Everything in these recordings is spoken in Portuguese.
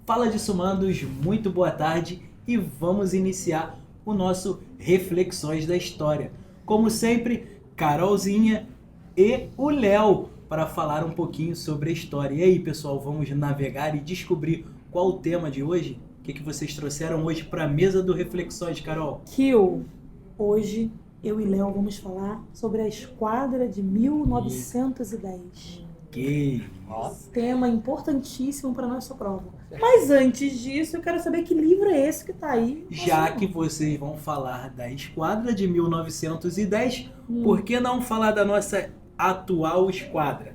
Fala de sumandos, muito boa tarde e vamos iniciar o nosso Reflexões da História. Como sempre, Carolzinha e o Léo para falar um pouquinho sobre a história. E aí, pessoal, vamos navegar e descobrir qual o tema de hoje? O que vocês trouxeram hoje para a mesa do Reflexões, Carol? Hoje eu e Léo vamos falar sobre a Esquadra de 1910. Tema importantíssimo para nossa prova. Mas antes disso, eu quero saber que livro é esse que está aí. Já que vocês vão falar da Esquadra de 1910, por que não falar da nossa atual esquadra?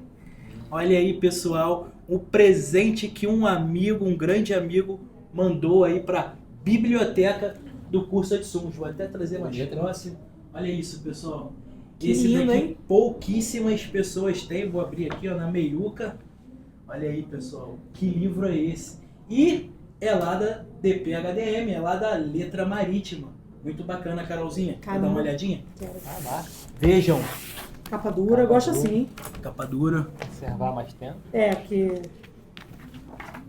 Olha aí, pessoal, o presente que um amigo, um grande amigo, mandou aí para biblioteca do curso de Sumos. Vou até trazer mais próximo. Olha isso, pessoal. Esse lindo, daqui hein? pouquíssimas pessoas têm. Vou abrir aqui, ó, na meiuca. Olha aí, pessoal. Que livro é esse? E é lá da DPHDM, é lá da Letra Marítima. Muito bacana, Carolzinha. Quer dar uma olhadinha? Quero. Vejam. Capa dura, eu gosto assim. Capa dura. Conservar mais tempo.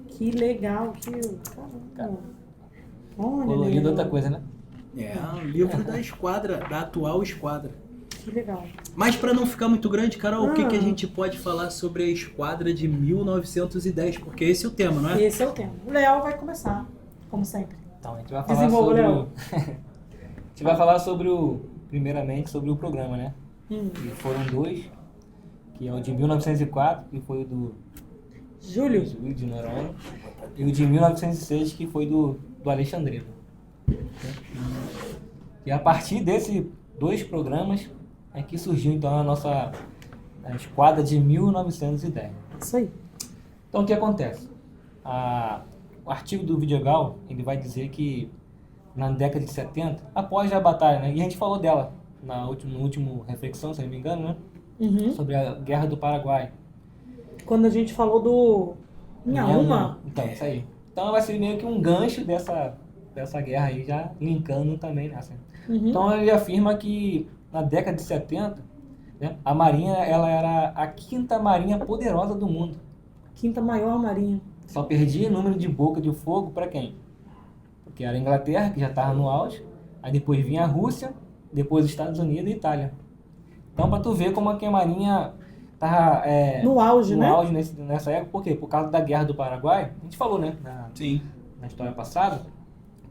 Que legal, Caramba. Olha, Colorido é outra coisa, né? É, um livro da esquadra, da atual esquadra. Que legal. Mas para não ficar muito grande, Carol, o que a gente pode falar sobre a esquadra de 1910? Porque esse é o tema, não é? Esse é o tema. O Léo vai começar, como sempre. Então, a gente vai falar Desenvolva, sobre Léo. a gente vai falar primeiramente sobre o programa, né? E foram dois, que é o de 1904, que foi o do Júlio. de Noronha, e o de 1906, que foi do Alexandrino. E a partir desses dois programas é que surgiu então a esquadra de 1910. Isso aí. Então o que acontece? O artigo do Vidigal, ele vai dizer que na década de 70, após a batalha, né? E a gente falou dela no último reflexão, se não me engano, né? Sobre a Guerra do Paraguai. Quando a gente falou do Inhaúma. Então, isso aí. Então vai ser meio que um gancho dessa guerra aí, já linkando também nessa. Então ele afirma que na década de 70, né, a Marinha ela era a quinta marinha poderosa do mundo. Quinta maior marinha. Só perdia número de boca de fogo para quem? Porque era a Inglaterra, que já estava no auge, aí depois vinha a Rússia, depois os Estados Unidos e a Itália. Então, para tu ver como é que a Marinha estava no auge, né? Nessa época, por quê? Por causa da Guerra do Paraguai, a gente falou, né, na história passada,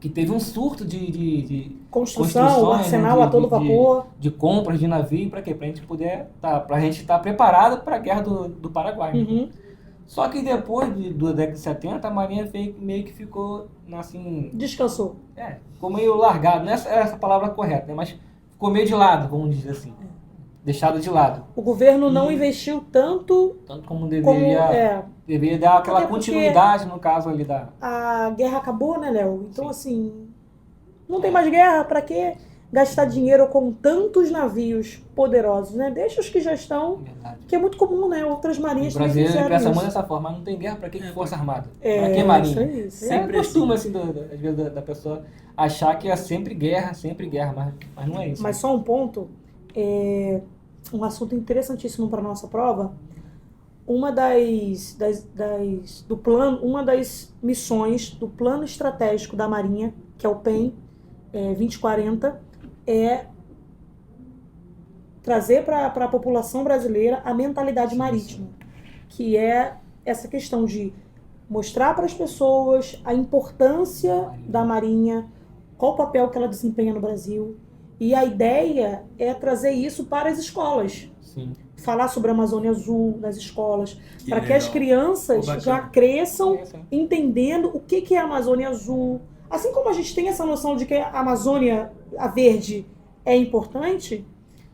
que teve um surto de construção, o arsenal a todo vapor. De compras de navio, para quê? Para a gente poder estar preparado para a Guerra do Paraguai. Só que depois da década de 70, a Marinha meio que ficou assim... Descansou. Ficou meio largado, não é essa palavra correta, né? Mas ficou meio de lado, vamos dizer assim. Deixado de lado. O governo não investiu tanto como deveria. Deveria dar aquela continuidade, no caso ali da... A guerra acabou, né, Léo? Então, assim, não tem mais guerra, para que gastar dinheiro com tantos navios poderosos, né? Deixa os que já estão, que é muito comum, né? Outras marinhas também fizeram isso. O brasileiro pensa muito dessa forma, não tem guerra, para que força armada? Para que Isso marinha? aí. Sempre costuma, assim, às vezes, da pessoa achar que é sempre guerra, mas não é isso. Mas só um ponto, um assunto interessantíssimo para nossa prova. Uma das missões do plano estratégico da Marinha, que é o PEM 2040, é trazer para a população brasileira a mentalidade marítima, que é essa questão de mostrar para as pessoas a importância da Marinha, qual o papel que ela desempenha no Brasil. E a ideia é trazer isso para as escolas. Sim. Falar sobre a Amazônia Azul nas escolas, para que as crianças já cresçam entendendo o que é a Amazônia Azul. Assim como a gente tem essa noção de que a Amazônia, a verde, é importante,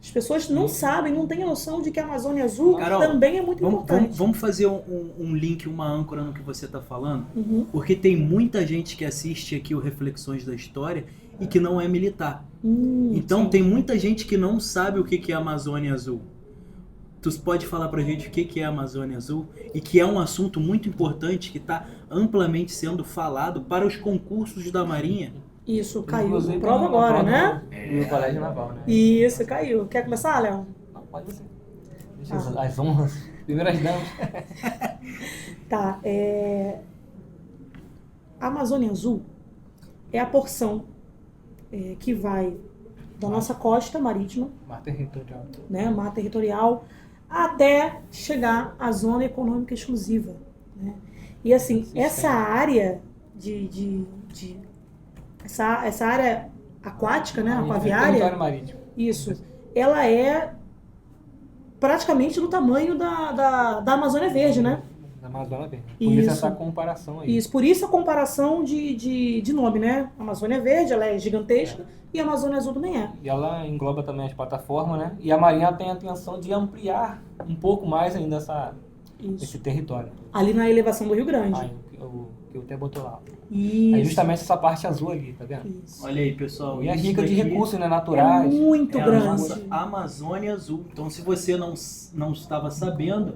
as pessoas não sabem, não têm a noção de que a Amazônia Azul, Carol, também é muito importante. Vamos fazer um link, uma âncora no que você está falando, porque tem muita gente que assiste aqui o Reflexões da História e que não é militar. Então tem muita gente que não sabe o que é a Amazônia Azul. Tu pode falar pra gente o que é a Amazônia Azul? E que é um assunto muito importante que está amplamente sendo falado para os concursos da Marinha. Isso, caiu. Prova agora, né? No Colégio Naval, né? Isso, caiu. Quer começar, Léo? Não, pode ser. Deixa as honras. Primeiras damas. Tá, a Amazônia Azul é a porção que vai da nossa costa marítima, mar territorial, né, mar territorial, até chegar à zona econômica exclusiva, né? E assim, essa área essa área aquática, né, aquaviária, marítimo. isso, ela é praticamente do tamanho da Amazônia Verde, né? Da Amazônia Verde. Por isso essa comparação aí. Isso, por isso a comparação de nome, né? A Amazônia Verde, ela é gigantesca, e a Amazônia Azul também é. E ela engloba também as plataformas, né? E a Marinha tem a intenção de ampliar um pouco mais ainda esse território. Ali na elevação do Rio Grande. Que eu até botou lá. Isso. É justamente essa parte azul ali, tá vendo? Isso. Olha aí, pessoal. E é rica de recursos, né, naturais. É muito grande. A nossa Amazônia Azul. Então, se você não estava sabendo,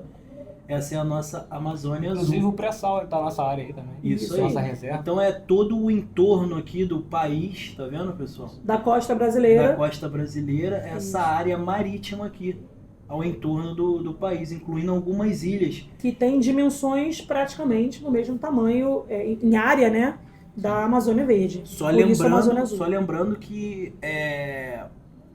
essa é a nossa Amazônia Azul. Inclusive o pré-sal está nessa área aí também. Isso aí. Nossa reserva. Então é todo o entorno aqui do país, tá vendo, pessoal? Da costa brasileira. Da costa brasileira, essa área marítima aqui, ao entorno do país, incluindo algumas ilhas. Que tem dimensões praticamente no mesmo tamanho, em área, né, da Amazônia Verde. Só Amazônia lembrando que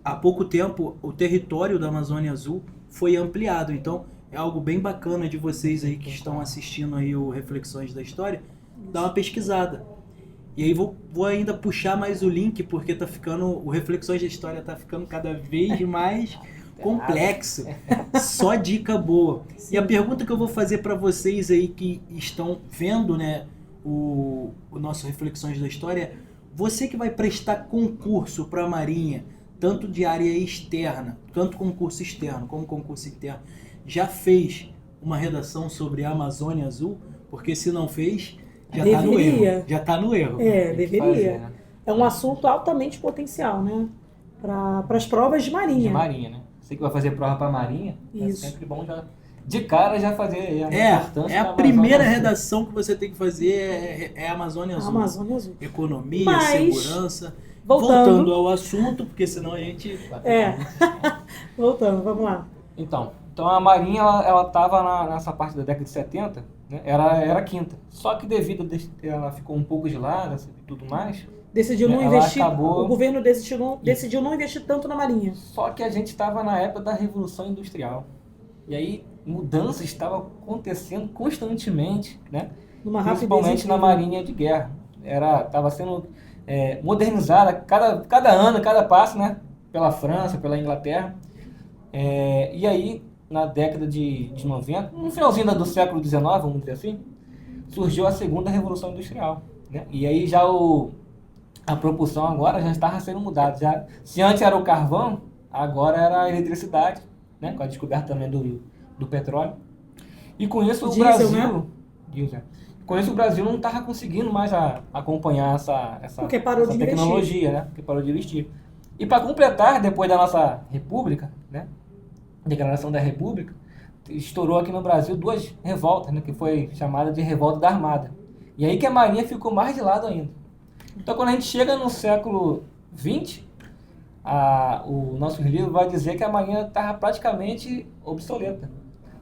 há pouco tempo o território da Amazônia Azul foi ampliado, então é algo bem bacana de vocês aí que estão assistindo aí o Reflexões da História, dar uma pesquisada. E aí vou ainda puxar mais o link, porque o Reflexões da História tá ficando cada vez mais complexo. Só dica boa. Sim. E a pergunta que eu vou fazer para vocês aí que estão vendo, né, o nosso Reflexões da História é: você que vai prestar concurso para a Marinha, tanto de área externa, tanto concurso externo como concurso interno, já fez uma redação sobre a Amazônia Azul? Porque se não fez, já está no erro. Já está no erro. Deveria. Fazer, né? É um assunto altamente potencial, né? Para as provas de Marinha. De Marinha, né? Você que vai fazer prova para Marinha, isso. É sempre bom de cara já fazer a importância a primeira redação que você tem que fazer é a Amazônia Azul. Amazônia Azul. Economia, segurança. Voltando ao assunto, porque senão a gente... Voltando, vamos lá. Então a Marinha, ela estava nessa parte da década de 70, né? Era quinta. Só que devido a ela ficou um pouco de lado e tudo mais... Decidiu não investir, o governo decidiu não investir tanto na Marinha. Só que a gente estava na época da Revolução Industrial. E aí mudanças estavam acontecendo constantemente, né? Principalmente na Marinha de Guerra. Estava sendo modernizada cada ano, cada passo, né? Pela França, pela Inglaterra. E aí, na década de 90, no finalzinho do século XIX, vamos dizer assim, surgiu a segunda Revolução Industrial, né? E aí já a propulsão agora já estava sendo mudada. Se antes era o carvão, agora era a eletricidade, né? Com a descoberta também do petróleo. E com isso o Brasil... Né? Com isso o Brasil não estava conseguindo mais acompanhar essa tecnologia, né? Porque parou de investir. E para completar, depois da nossa República, né? Declaração da República, estourou aqui no Brasil 2 revoltas, né? Que foi chamada de Revolta da Armada. E aí que a Marinha ficou mais de lado ainda. Então, quando a gente chega no século XX, o nosso livro vai dizer que a Marinha estava praticamente obsoleta.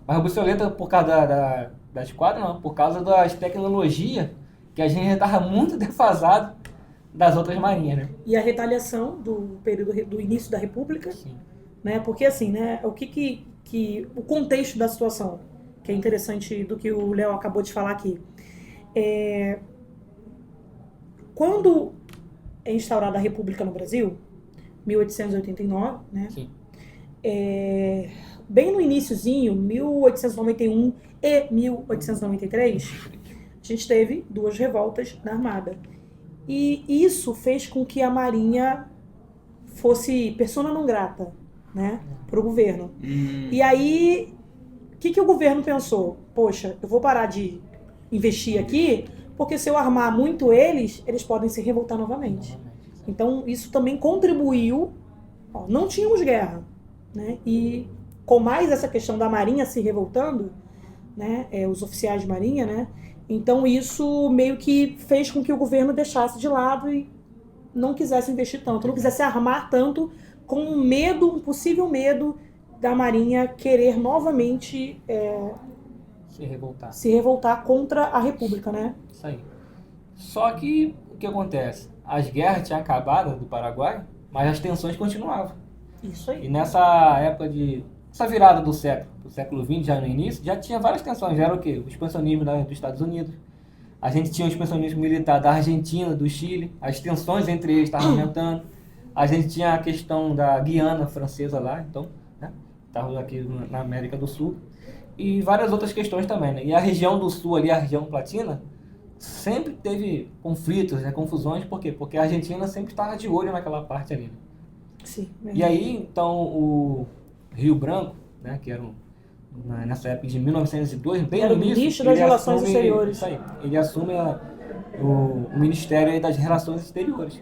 Mas obsoleta por causa da esquadra, não, por causa das tecnologias, que a gente estava muito defasado das outras marinhas, né? E a retaliação do período do início da República, sim, né? Porque assim, né, o contexto da situação, que é interessante do que o Léo acabou de falar aqui. Quando é instaurada a República no Brasil, 1889, né? Sim. Bem no iniciozinho, 1891 e 1893, a gente teve 2 revoltas na Armada. E isso fez com que a Marinha fosse persona non grata, né, para o governo. E aí, o que o governo pensou? Poxa, eu vou parar de investir aqui, porque se eu armar muito eles podem se revoltar novamente. Então, isso também contribuiu. Não tínhamos guerra, né? E com mais essa questão da Marinha se revoltando, né? Os oficiais de Marinha, né? Então, isso meio que fez com que o governo deixasse de lado e não quisesse investir tanto, não quisesse armar tanto, com um possível medo da Marinha querer novamente se revoltar contra a República, né? Isso aí. Só que o que acontece? As guerras tinham acabado do Paraguai, mas as tensões continuavam. Isso aí. E nessa época essa virada do século XX, já no início, já tinha várias tensões. Já era o quê? O expansionismo dos Estados Unidos. A gente tinha o expansionismo militar da Argentina, do Chile. As tensões entre eles estavam aumentando. A gente tinha a questão da Guiana francesa lá, então, né? Estava aqui na América do Sul. E várias outras questões também, né? E a região do Sul ali, a região latina, sempre teve conflitos, né? Confusões. Por quê? Porque a Argentina sempre estava de olho naquela parte ali, né? Sim. E aí, então, o Rio Branco, né, que era nessa época de 1902, bem era no o início, ministro das Relações Exteriores. Isso aí, ele assume o Ministério aí das Relações Exteriores.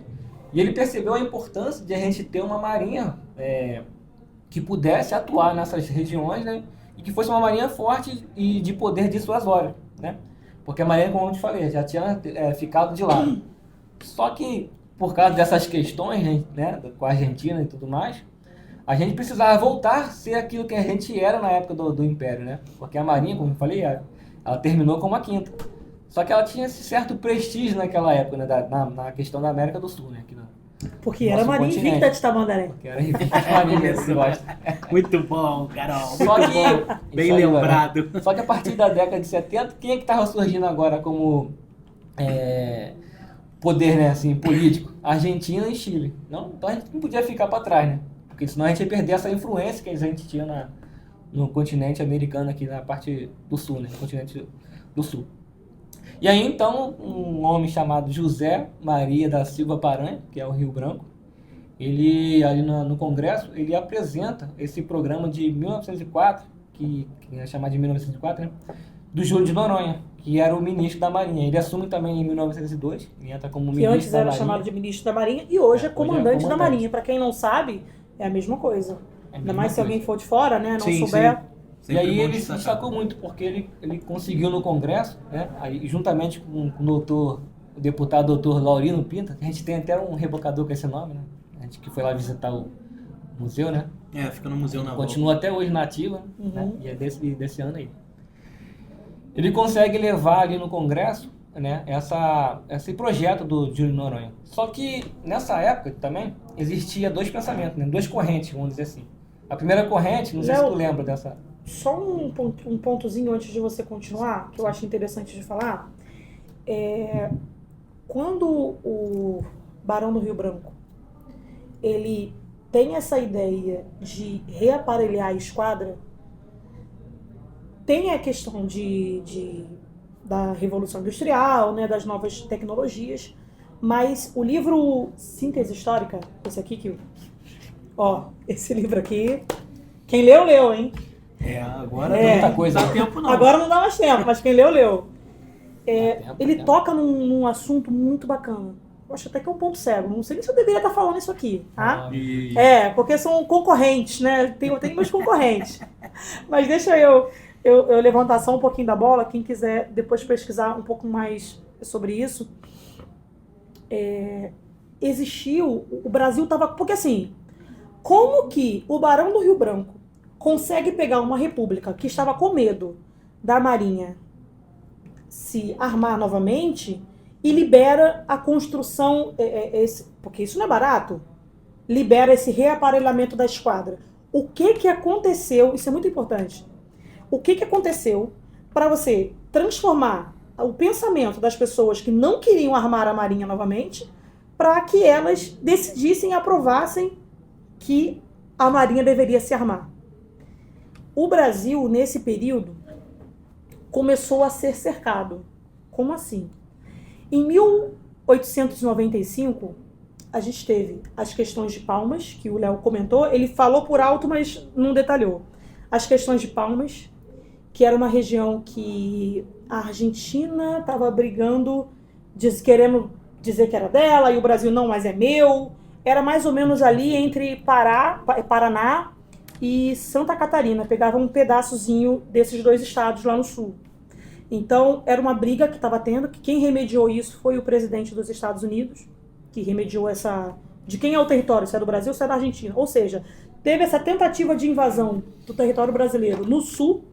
E ele percebeu a importância de a gente ter uma marinha que pudesse atuar nessas regiões, né, e que fosse uma marinha forte e de poder dissuasório, né? Porque a marinha, como eu te falei, já tinha ficado de lado. Só que, por causa dessas questões, né, com a Argentina e tudo mais, a gente precisava voltar a ser aquilo que a gente era na época do Império, né? Porque a Marinha, como eu falei, ela terminou como a quinta. Só que ela tinha esse certo prestígio naquela época, né, na questão da América do Sul, né? Aqui porque era a Marinha invicta de Tamandaré. Porque era invicta de Marinha, você gosta. Muito bom, Carol. Só que, bem lembrado. Só que a partir da década de 70, quem é que estava surgindo agora como poder, né, assim, político? Argentina e Chile. Não? Então a gente não podia ficar para trás, né? Porque senão a gente ia perder essa influência que a gente tinha no continente americano aqui na parte do sul, né? No continente do sul. E aí então um homem chamado José Maria da Silva Paranha, que é o Rio Branco, ele ali no Congresso, ele apresenta esse programa de 1904, que é chamado de 1904, né? Do Júlio de Noronha, que era o ministro da Marinha. Ele assume também em 1902, ele entra como ministro da Marinha. Que antes era chamado de ministro da Marinha e hoje é comandante da Marinha. Para quem não sabe, é a mesma coisa. Ainda mais se alguém for de fora, né, não souber. Sim. E aí ele se destacou muito, porque ele conseguiu no Congresso, né, aí, juntamente com o deputado doutor Laurino Pinta, a gente tem até um rebocador com esse nome, né? A gente que foi lá visitar o museu, né? Fica no museu na Continua até hoje na ativa, né? E é desse ano aí. Ele consegue levar ali no Congresso, né, esse projeto do Júlio Noronha. Só que nessa época também existia dois pensamentos, né, duas correntes, vamos dizer assim. A primeira corrente, não sei se tu lembra dessa. Só um pontozinho antes de você continuar, que eu acho interessante de falar. Quando o Barão do Rio Branco ele tem essa ideia de reaparelhar a esquadra, tem a questão da Revolução Industrial, né, das novas tecnologias, mas o livro Síntese Histórica, esse aqui esse livro aqui, quem leu, hein? Agora não muita coisa. Dá tempo não. Agora não dá mais tempo, mas quem leu. Ele toca num assunto muito bacana. Eu acho até que é um ponto cego. Não sei nem se eu deveria estar falando isso aqui, tá? Porque são concorrentes, né? Eu tenho meus concorrentes. Mas deixa eu levantar só um pouquinho da bola. Quem quiser depois pesquisar um pouco mais sobre isso. Existiu... O Brasil estava... Porque assim, como que o Barão do Rio Branco consegue pegar uma república que estava com medo da Marinha se armar novamente e libera a construção, porque isso não é barato, libera esse reaparelhamento da esquadra. O que aconteceu, isso é muito importante, o que aconteceu para você transformar o pensamento das pessoas que não queriam armar a Marinha novamente para que elas decidissem e aprovassem que a Marinha deveria se armar? O Brasil, nesse período, começou a ser cercado. Como assim? Em 1895, a gente teve as questões de Palmas, que o Léo comentou. Ele falou por alto, mas não detalhou. As questões de Palmas, que era uma região que a Argentina estava brigando, querendo dizer que era dela, e o Brasil não, mas é meu. Era mais ou menos ali entre Paraná e Santa Catarina. Pegava um pedaçozinho desses dois estados lá no sul. Então, era uma briga que estava tendo, que quem remediou isso foi o presidente dos Estados Unidos, que remediou essa... De quem é o território? Se é do Brasil ou se é da Argentina? Ou seja, teve essa tentativa de invasão do território brasileiro no sul.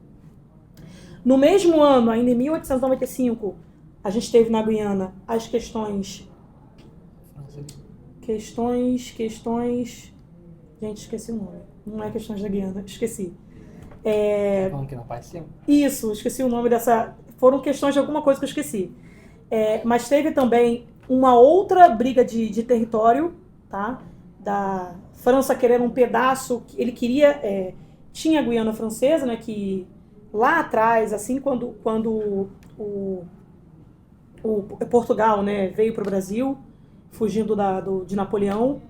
No mesmo ano, ainda em 1895, A gente teve na Guiana as questões... Gente, esqueci o nome. Não é questões da Guiana, esqueci. Falando aqui na parte de cima? Isso, esqueci o nome dessa... Foram questões de alguma coisa que eu esqueci. Mas teve também uma outra briga de território, tá? Da França querendo um pedaço, ele queria... tinha a Guiana Francesa, né? Que lá atrás, assim, quando o Portugal, né, veio para o Brasil, fugindo de Napoleão,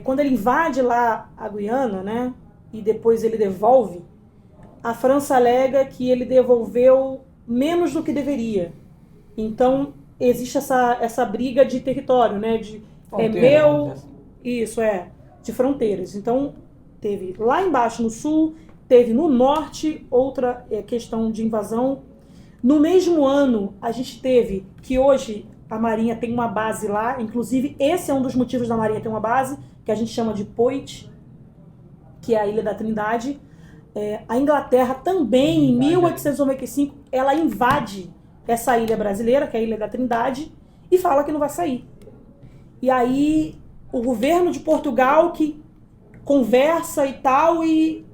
quando ele invade lá a Guiana, né? E depois ele devolve, a França alega que ele devolveu menos do que deveria. Então, existe essa briga de território, né? De fronteiras. Então, teve lá embaixo no sul, teve no norte outra questão de invasão. No mesmo ano, a gente teve que hoje a Marinha tem uma base lá, inclusive esse é um dos motivos da Marinha ter uma base, que a gente chama de Poit, que é a Ilha da Trindade. A Inglaterra também, em 1895, ela invade essa ilha brasileira, que é a Ilha da Trindade, e fala que não vai sair. E aí o governo de Portugal que conversa e tal, e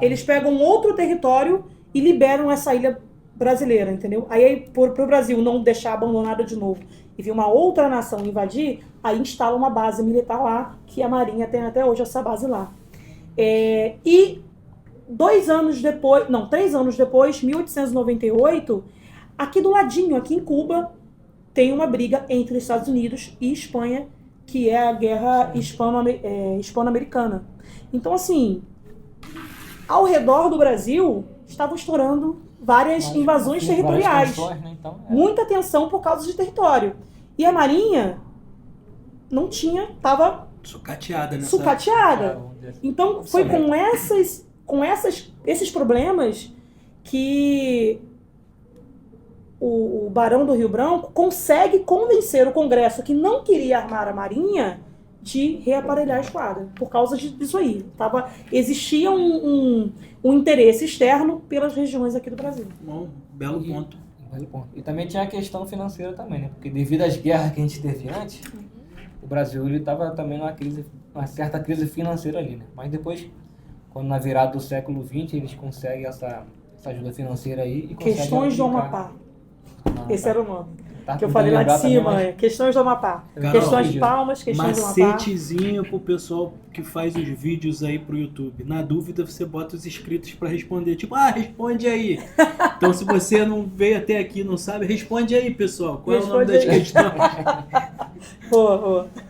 eles pegam outro território e liberam essa ilha brasileira, entendeu? Aí pro Brasil não deixar abandonada de novo e vir uma outra nação invadir, aí instala uma base militar lá, que a Marinha tem até hoje essa base lá. E 3 anos depois, 1898, aqui do ladinho, aqui em Cuba, tem uma briga entre Estados Unidos e Espanha, que é a Guerra Hispano-Americana. Então, assim, ao redor do Brasil, estavam estourando várias invasões territoriais. Né? Então, muita tensão por causa de território. E a Marinha não tinha, estava sucateada. Então, foi com esses problemas que o Barão do Rio Branco consegue convencer o Congresso que não queria armar a Marinha de reaparelhar a esquadra, por causa disso aí. Existia um interesse externo pelas regiões aqui do Brasil. Bom, belo ponto. E também tinha a questão financeira também, né? Porque devido às guerras que a gente teve antes, o Brasil estava também numa certa crise financeira ali, né? Mas depois, quando na virada do século XX, eles conseguem essa ajuda financeira aí e conseguem Questões do Amapá. Esse era o nome. Tá, que eu falei lá de cima, mas... Questões do Amapá. Carol, questões de Palmas, questões do Amapá. Macetezinho pro pessoal que faz os vídeos aí pro YouTube. Na dúvida, você bota os inscritos pra responder. Tipo, responde aí. Então, se você não veio até aqui e não sabe, responde aí, pessoal. Qual é o nome das questões?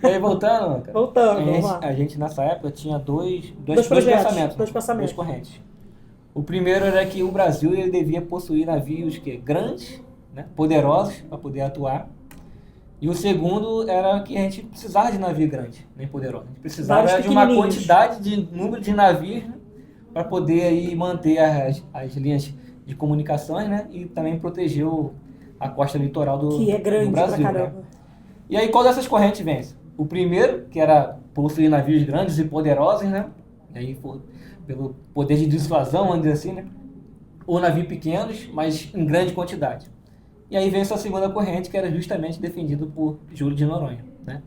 E aí, voltando, cara, vamos lá. A gente, nessa época, tinha dois pensamentos. Duas correntes. O primeiro era que o Brasil ele devia possuir navios grandes, né, poderosos para poder atuar. E o segundo era que a gente precisava de navio grande, nem poderoso. A gente precisava de uma quantidade de número de navios, né, para poder aí manter as linhas de comunicações, né, e também proteger a costa litoral do Brasil. Que é grande pra caramba. Né? E aí qual dessas correntes vence? O primeiro, que era possuir navios grandes e poderosos, né, e aí pelo poder de dissuasão, vamos dizer assim, né, ou navios pequenos, mas em grande quantidade. E aí vem essa segunda corrente, que era justamente defendido por Júlio de Noronha, né?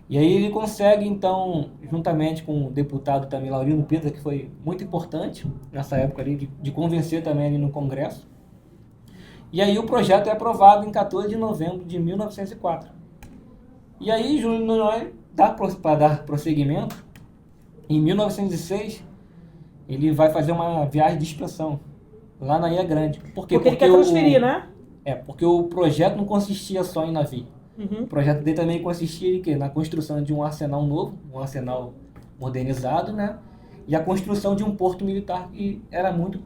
E aí ele consegue, então, juntamente com o deputado também, Laurino Pita, que foi muito importante nessa época ali, de convencer também ali no Congresso. E aí o projeto é aprovado em 14 de novembro de 1904. E aí Júlio de Noronha, para dar prosseguimento, em 1906, ele vai fazer uma viagem de inspeção lá na Ilha Grande. Porque ele quer transferir, né? Porque o projeto não consistia só em navio. O projeto dele também consistia em quê? Na construção de um arsenal novo, um arsenal modernizado, né? E a construção de um porto militar, que era muito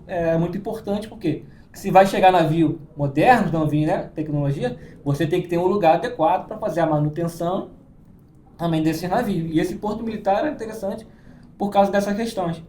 importante, porque se vai chegar navio moderno, navio, né, tecnologia, você tem que ter um lugar adequado para fazer a manutenção também desse navio. E esse porto militar era interessante por causa dessas questões.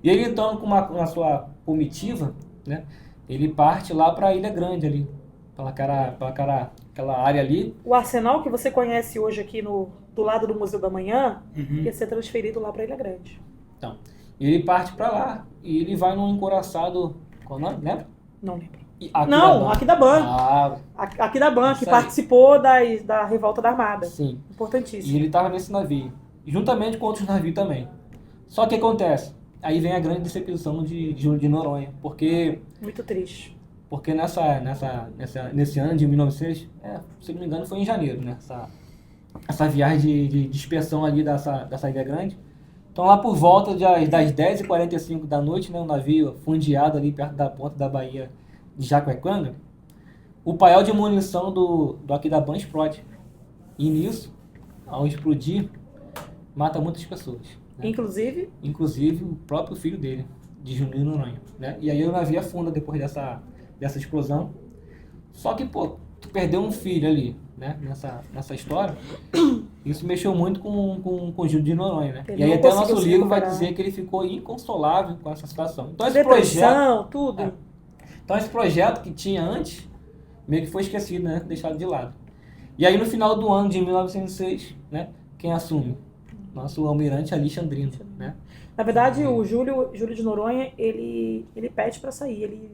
E ele, então, com a sua comitiva, né, ele parte lá para a Ilha Grande ali, aquela área ali. O arsenal que você conhece hoje aqui do lado do Museu da Manhã, ia ser transferido lá para a Ilha Grande. Então, ele parte para lá e ele vai num encouraçado, qual o nome? Lembra? Não lembro. Aquidaban. Aquidaban, que participou da revolta da Armada. Sim. Importantíssimo. E ele estava nesse navio, juntamente com outros navios também. Só que acontece, aí vem a grande decepção de Júlio de Noronha, porque... Muito triste. Porque nesse ano de 1906, se não me engano, foi em janeiro, né? Essa viagem de dispersão ali dessa Ilha Grande. Então lá por volta das 10h45 da noite, né, o navio fundeado ali perto da ponta da Baía de Jacuecanga, o paiol de munição do Aquidaban explode. E nisso, ao explodir, mata muitas pessoas. Né? Inclusive o próprio filho dele, de Júlio de Noronha. Né? E aí o navio afunda depois dessa explosão. Só que, pô, tu perdeu um filho ali, né? Nessa história, isso mexeu muito com o Júlio de Noronha, né? E aí até o nosso livro vai dizer que ele ficou inconsolável com essa situação. Então esse projeto, tudo. Então esse projeto que tinha antes, meio que foi esquecido, né? Deixado de lado. E aí no final do ano de 1906, né? Quem assume? Nosso almirante Alexandrino, né? Na verdade, o Júlio de Noronha, ele pede para sair, ele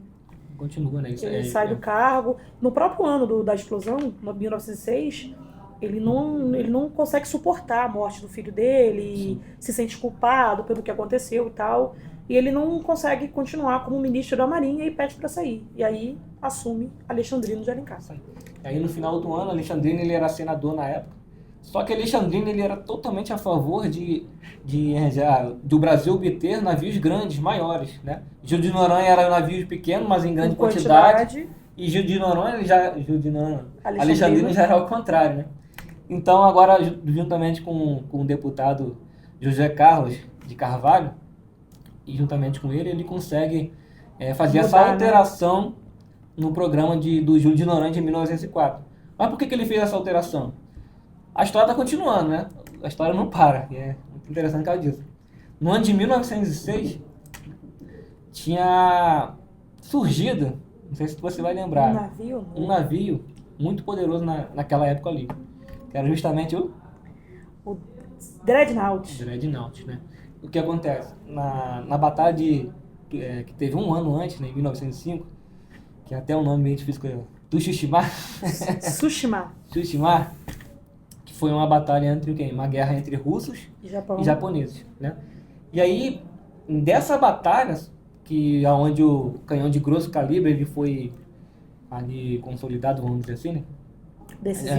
continua, né? Ele sai do cargo. No próprio ano da explosão, em 1906, ele não consegue suportar a morte do filho dele, se sente culpado pelo que aconteceu e tal. E ele não consegue continuar como ministro da Marinha e pede para sair. E aí assume Alexandrino de Alencar. Aí no final do ano, Alexandrino ele era senador na época. Só que Alexandrino ele era totalmente a favor do Brasil obter navios grandes, maiores, né? Júlio de Noronha era navios pequenos, mas em grande quantidade. E Júlio de Noronha, Alexandrino já era ao contrário, né? Então agora, juntamente com o deputado José Carlos de Carvalho, e juntamente com ele consegue fazer essa alteração no programa do Júlio de Noronha de 1904. Mas por que ele fez essa alteração? A história está continuando, né? A história não para, e é muito interessante por causa disso. No ano de 1906, tinha surgido, não sei se você vai lembrar, um navio muito poderoso naquela época ali, que era justamente o Dreadnought. Dreadnought, né? O que acontece? Na batalha que teve um ano antes, né, em 1905, que até o nome meio difícil, Tsushima, que foi uma batalha entre quem? Uma guerra entre russos e japoneses, né? E aí, dessa batalha, onde o canhão de grosso calibre ele foi ali consolidado, vamos dizer assim, né?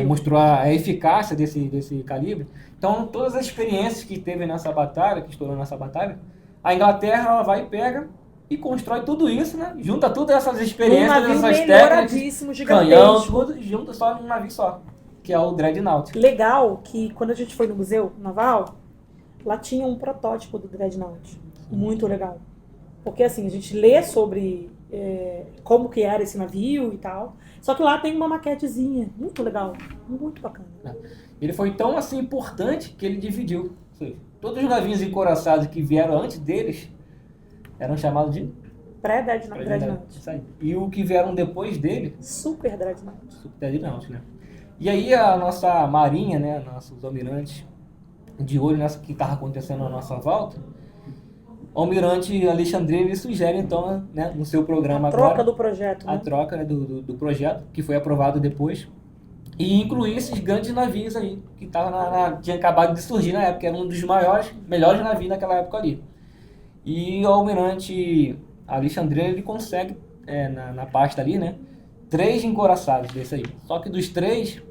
Mostrou a eficácia desse calibre. Então, todas as experiências que teve nessa batalha, que estourou nessa batalha, a Inglaterra ela vai e pega e constrói tudo isso, né? Junta todas essas experiências, essas técnicas, canhão, tudo, junta só num navio só, que é o Dreadnought. Legal que quando a gente foi no Museu Naval, lá tinha um protótipo do Dreadnought. Muito legal. Porque assim, a gente lê sobre como que era esse navio e tal, só que lá tem uma maquetezinha, muito legal, muito bacana. Ele foi tão assim importante que ele dividiu. Todos os navios encoraçados que vieram antes deles eram chamados de pré-Dreadnought. Isso aí. E o que vieram depois dele, Super Dreadnought. Super Dreadnought, né? E aí a nossa marinha, né, nossos almirantes, de olho nessa que estava acontecendo na nossa volta, o almirante Alexandrino ele sugere então, né, no seu programa a troca agora, do projeto, né? A troca, né, do projeto, que foi aprovado depois, e incluir esses grandes navios aí, que tinha acabado de surgir na época, era um dos melhores navios naquela época ali. E o almirante Alexandrino ele consegue, na pasta ali, né, 3 encoraçados desse aí. Só que dos 3,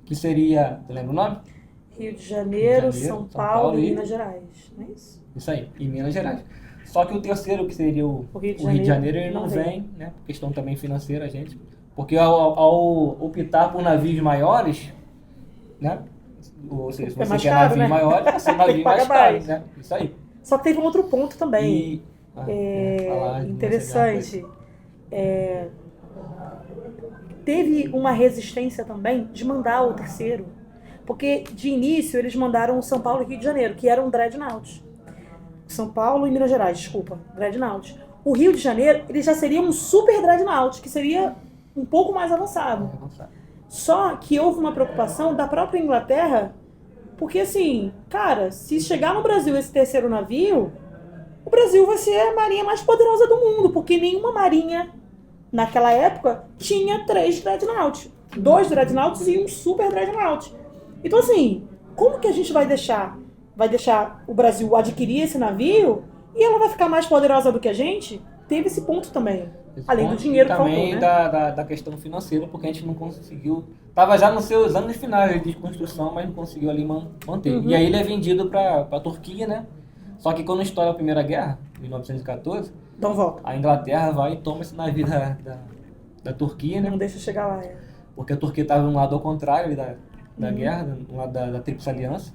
que seria, você lembra o nome? Rio de Janeiro, São Paulo e Minas Gerais, não é isso? Isso aí, em Minas Gerais. Só que o terceiro, que seria o Rio de Janeiro, ele não vem, né, por questão também financeira, gente. Porque ao optar por navios maiores, né, ou seja, se você quer navios maiores, você navio mais caro, né? Isso aí. Só que teve um outro ponto também. Interessante. Teve uma resistência também de mandar o terceiro. Porque, de início, eles mandaram São Paulo e Rio de Janeiro, que eram Dreadnought. São Paulo e Minas Gerais, desculpa, Dreadnought. O Rio de Janeiro, ele já seria um Super Dreadnought, que seria um pouco mais avançado. Só que houve uma preocupação da própria Inglaterra, porque assim, cara, se chegar no Brasil esse terceiro navio, o Brasil vai ser a marinha mais poderosa do mundo, porque nenhuma marinha naquela época, tinha 3 dreadnoughts. 2 dreadnoughts e um super dreadnought. Então, assim, como que a gente vai deixar o Brasil adquirir esse navio e ela vai ficar mais poderosa do que a gente? Teve esse ponto também. Além do dinheiro que faltou, também né? da questão financeira, porque a gente não conseguiu... Estava já nos seus anos finais de construção, mas não conseguiu ali manter. Uhum. E aí ele é vendido para a Turquia, né? Só que quando estoura a Primeira Guerra, em 1914, Então volta. a Inglaterra vai e toma esse navio da Turquia, né? Não deixa chegar lá. Porque a Turquia estava no lado ao contrário ali da guerra, no lado da Tríplice Aliança.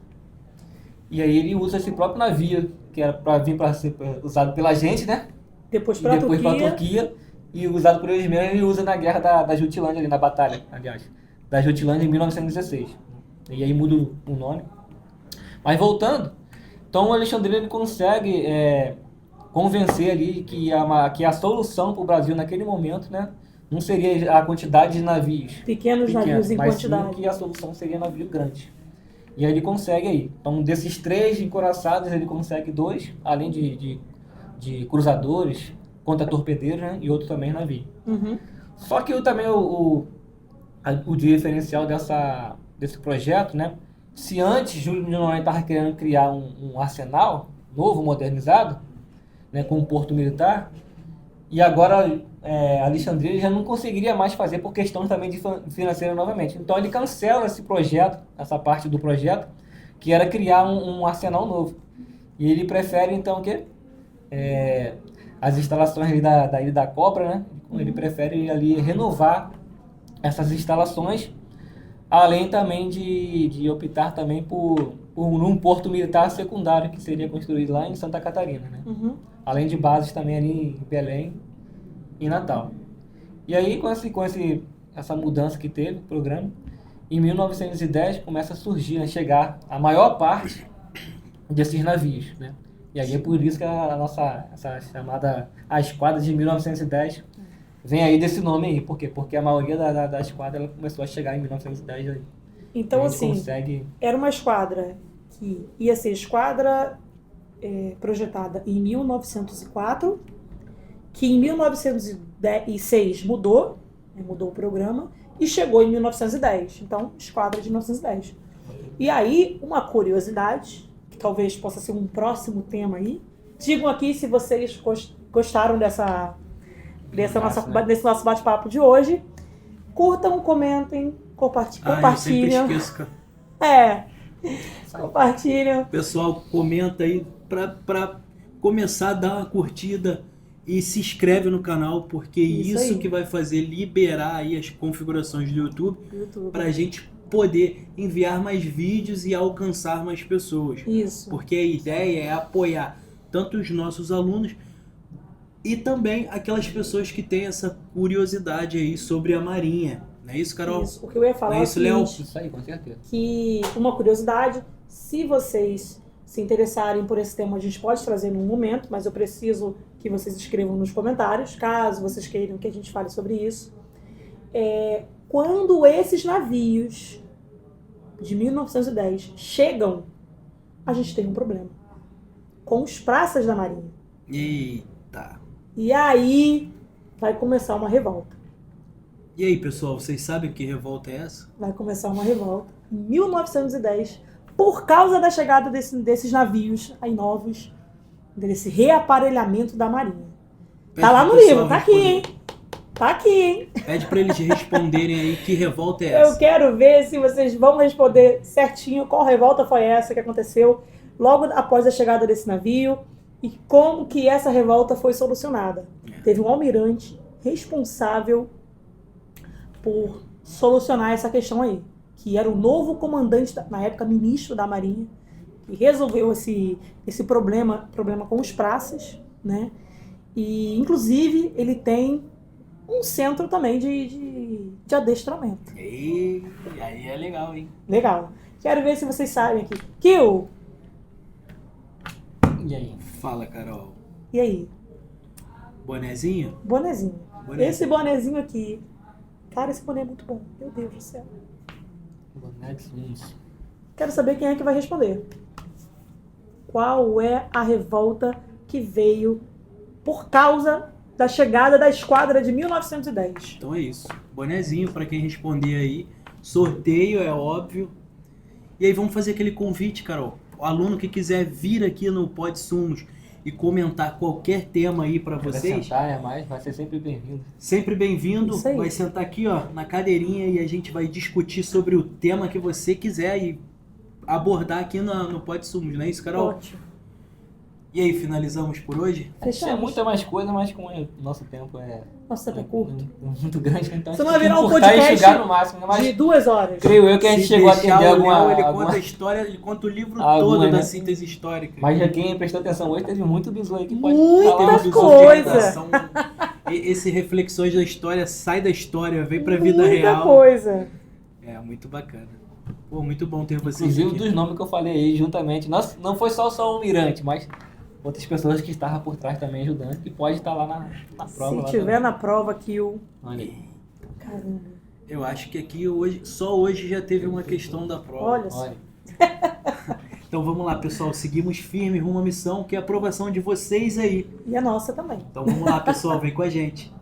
E aí ele usa esse próprio navio, que era para vir para ser usado pela gente, né? Depois para a Turquia. E usado por eles mesmos, ele usa na guerra da Jutlândia, ali na batalha, aliás. Da Jutlândia em 1916. E aí muda o nome. Mas voltando, então o Alexandrino ele consegue convencer ali que a solução para o Brasil naquele momento, né, não seria a quantidade de navios pequenos navios em mas quantidade, sim que a solução seria navio grande. E aí ele consegue aí. Então desses 3 encoraçados, ele consegue 2, além de cruzadores, contra-torpedeiros, né, e outro também navio. Uhum. Só que também o diferencial desse projeto, né? Se antes Júlio de Noronha estava querendo criar um arsenal novo, modernizado, né, com um porto militar, e agora Alexandria já não conseguiria mais fazer por questões também de financeira novamente. Então ele cancela esse projeto, essa parte do projeto, que era criar um arsenal novo. E ele prefere então o quê? As instalações ali da Ilha da Cobra, né? Ele prefere ali renovar essas instalações, além também de optar também por um porto militar secundário que seria construído lá em Santa Catarina, né? Uhum. Além de bases também ali em Belém e Natal. E aí com essa mudança que teve o programa, em 1910 começa a surgir, a chegar a maior parte desses navios, né? E aí é por isso que essa chamada a esquadra de 1910 vem aí desse nome aí. Por quê? Porque a maioria da esquadra ela começou a chegar em 1910 aí. Então, assim, era uma esquadra que ia ser esquadra projetada em 1904, que em 1906 mudou o programa e chegou em 1910. Então, esquadra de 1910. E aí, uma curiosidade, que talvez possa ser um próximo tema aí. Digam aqui se vocês gostaram desse nosso bate-papo de hoje. Curtam, comentem, compartilhem. Eu sempre esqueço. Compartilhem. Pessoal, comenta aí para começar a dar uma curtida e se inscreve no canal, porque isso que vai fazer liberar aí as configurações do YouTube para a gente poder enviar mais vídeos e alcançar mais pessoas. Isso. Porque a ideia é apoiar tanto os nossos alunos e também aquelas pessoas que têm essa curiosidade aí sobre a Marinha. Não é isso, Carol? Isso. O que eu ia falar é isso, Léo? Isso aí, com certeza. Que uma curiosidade, se vocês se interessarem por esse tema, a gente pode trazer num momento, mas eu preciso que vocês escrevam nos comentários, caso vocês queiram que a gente fale sobre isso. Quando esses navios de 1910 chegam, a gente tem um problema com os praças da Marinha. Eita! E aí vai começar uma revolta. E aí, pessoal, vocês sabem que revolta é essa? Vai começar uma revolta em 1910 por causa da chegada desses navios aí novos, desse reaparelhamento da Marinha. Tá lá no livro, tá aqui, hein? Tá aqui, hein? Pede pra eles responderem aí que revolta é essa. Eu quero ver se vocês vão responder certinho qual revolta foi essa que aconteceu logo após a chegada desse navio e como que essa revolta foi solucionada. Teve um almirante responsável por solucionar essa questão aí, que era o novo comandante, na época ministro da Marinha, que resolveu esse problema com os praças, né? E, inclusive, ele tem um centro também de adestramento. E aí é legal, hein? Legal. Quero ver se vocês sabem aqui. Kill! E aí? Fala, Carol. E aí? Bonezinho? Bonezinho. Esse bonezinho aqui. Cara, esse boné é muito bom. Meu Deus do céu. Boné de Suns. Quero saber quem é que vai responder. Qual é a revolta que veio por causa da chegada da esquadra de 1910. Então é isso. Bonezinho para quem responder aí. Sorteio, é óbvio. E aí vamos fazer aquele convite, Carol. O aluno que quiser vir aqui no Pod Sumos e comentar qualquer tema aí para vocês. Sentar, vai ser sempre bem-vindo. Sempre bem-vindo. Vai sentar aqui, ó, na cadeirinha e a gente vai discutir sobre o tema que você quiser e abordar aqui no Pod Sumos, não é isso, Carol? Ótimo. E aí, finalizamos por hoje? É muita mais coisa, mas com o nosso tempo Nossa, tá curto. Muito grande, então você não vai virar um podcast no máximo, mas de 2 horas. Creio eu que a gente chegou a atender alguma... Ele conta a história, ele conta o livro alguma, todo né? da síntese histórica. Mas já quem prestou atenção hoje teve muito bizu aí que pode muita falar. coisa. Esse Reflexões da História sai da história, vem pra vida muita real. Muita coisa. É, muito bacana. Pô, muito bom ter vocês inclusive aqui. Dos nomes que eu falei aí, juntamente. Não foi só o Mirante, mas outras pessoas que estavam por trás também ajudando, que pode estar lá na prova. Se tiver na prova aqui o... Olha aí. Caramba. Eu acho que aqui hoje, só hoje já teve uma questão da prova. Olha só. Então vamos lá, pessoal. Seguimos firme rumo à missão, que é a aprovação de vocês aí. E a nossa também. Então vamos lá, pessoal. Vem com a gente.